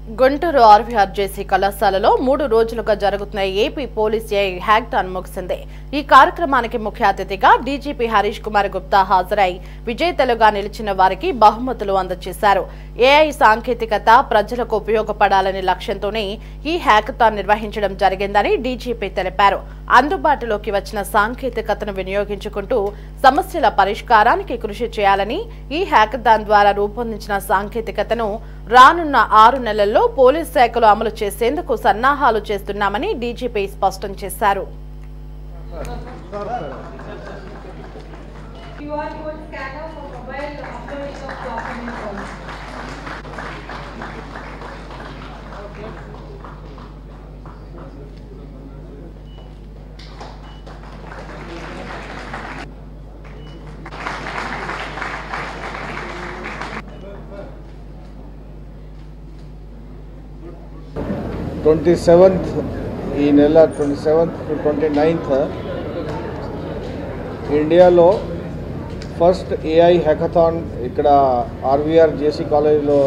గుంటూరు ఆర్వీఆర్జేసీ కళాశాలలో 3 రోజులుగా జరుగుతున్న ఏపీ పోలీస్ ఏఐ హ్యాకథాన్ ముగిసింది. ఈ కార్యక్రమానికి ముఖ్య అతిథిగా డీజీపీ హరీష్ కుమార్ గుప్తా హాజరై విజేతలుగా నిలిచిన వారికి బహుమతులు అందజేశారు. ఏఐ సాంకేతికత ప్రజలకు ఉపయోగపడాలనే లక్ష్యంతోనే ఈ హ్యాకథాన్ నిర్వహించడం జరిగిందని డీజీపీ తెలిపారు. అందుబాటులోకి వచ్చిన సాంకేతికతను వినియోగించుకుంటూ సమస్యల పరిష్కారానికి కృషి చేయాలని, ఈ హ్యాకథాన్ ద్వారా రూపొందించిన సాంకేతికతను రానున్న 6 నెలల్లో పోలీస్ శాఖలో అమలు చేసేందుకు సన్నాహాలు చేస్తున్నామని డీజీపీ స్పష్టం చేశారు. ఈ నెల 27th to 29th ఇండియాలో ఫస్ట్ ఏఐ హ్యాకథాన్ ఇక్కడ ఆర్వీఆర్జేసీ కాలేజ్లో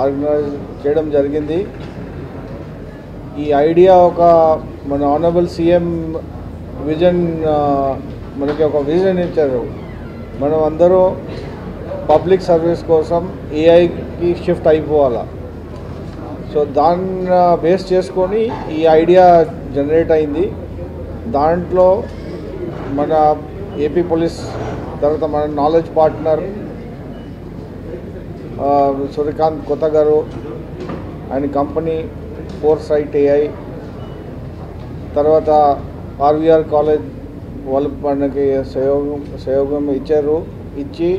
ఆర్గనైజ్ చేయడం జరిగింది. ఈ ఐడియా మన ఆనరబుల్ సీఎం విజన్ మనకి ఒక విజన్ ఇచ్చారు. మనం అందరూ పబ్లిక్ సర్వీస్ కోసం ఏఐకి షిఫ్ట్ అయిపోవాలా. సో దాన్ని బేస్ చేసుకొని ఈ ఐడియా జనరేట్ అయింది. దాంట్లో మన ఏపీ పోలీస్ తర్వాత మన నాలెడ్జ్ పార్ట్నర్ సూర్యకాంత్ కొత్త గారు, ఆయన కంపెనీ ఫోర్సైట్ ఏఐ, తర్వాత ఆర్వీఆర్ కాలేజ్ వాళ్ళు మనకి సహయోగం ఇచ్చి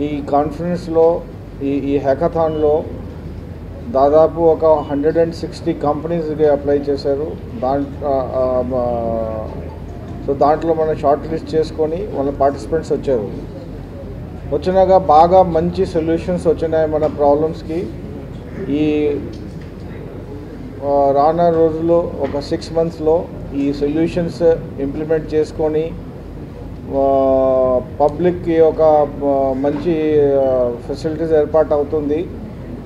ఈ కాన్ఫరెన్స్లో ఈ హ్యాకథాన్లో దాదాపు ఒక 160 కంపెనీస్కి అప్లై చేశారు. దాంట్లో మనం షార్ట్ లిస్ట్ చేసుకొని వాళ్ళ పార్టిసిపెంట్స్ వచ్చినాక బాగా మంచి సొల్యూషన్స్ వచ్చినాయి మన ప్రాబ్లమ్స్కి. ఈ రానున్న రోజుల్లో ఒక 6 monthsలో ఈ సొల్యూషన్స్ ఇంప్లిమెంట్ చేసుకొని పబ్లిక్కి ఒక మంచి ఫెసిలిటీస్ ఏర్పాటు అవుతుంది.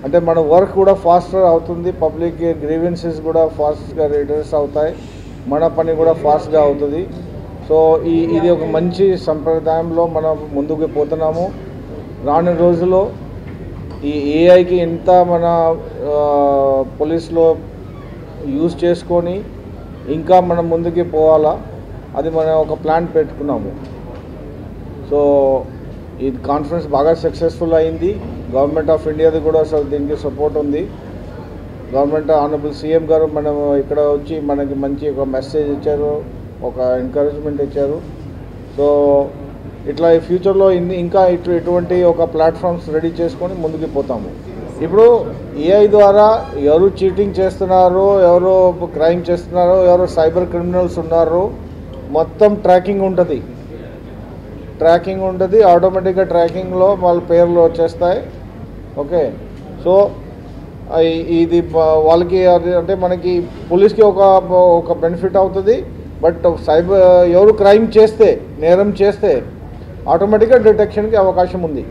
అంటే మన వర్క్ కూడా ఫాస్టర్ అవుతుంది, పబ్లిక్ గ్రీవెన్సెస్ కూడా ఫాస్ట్గా రిడ్రెస్ అవుతాయి, మన పని కూడా ఫాస్ట్గా అవుతుంది. సో ఇది ఒక మంచి సంప్రదాయంలో మనం ముందుకు పోతున్నాము. రాను రోజుల్లో ఈ ఏఐకి ఎంత మన పోలీస్లో యూజ్ చేసుకొని ఇంకా మనం ముందుకు పోవాలా, అది మనం ఒక ప్లాన్ పెట్టుకున్నాము. సో ఈ కాన్ఫరెన్స్ బాగా సక్సెస్ఫుల్ అయింది. గవర్నమెంట్ ఆఫ్ ఇండియాది కూడా దీనికి సపోర్ట్ ఉంది. గవర్నమెంట్ ఆనరబుల్ సీఎం గారు మనం ఇక్కడ వచ్చి మనకి మంచి ఒక మెసేజ్ ఇచ్చారు, ఒక ఎంకరేజ్మెంట్ ఇచ్చారు. సో ఇట్లా ఈ ఫ్యూచర్లో ఇంకా ఇటువంటి ఒక ప్లాట్ఫామ్స్ రెడీ చేసుకొని ముందుకు పోతాము. ఇప్పుడు ఏఐ ద్వారా ఎవరు చీటింగ్ చేస్తున్నారో, ఎవరు క్రైమ్ చేస్తున్నారో, ఎవరు సైబర్ క్రిమినల్స్ ఉన్నారో మొత్తం ట్రాకింగ్ ఉంటుంది. ఆటోమేటిక్గా ట్రాకింగ్లో వాళ్ళ పేర్లు వచ్చేస్తాయి. ఓకే, సో ఇది వాళ్ళకి అంటే మనకి పోలీస్కి ఒక బెనిఫిట్ అవుతుంది. బట్ ఎవరు క్రైమ్ చేస్తే, నేరం చేస్తే ఆటోమేటిక్గా డిటెక్షన్కి అవకాశం ఉంది.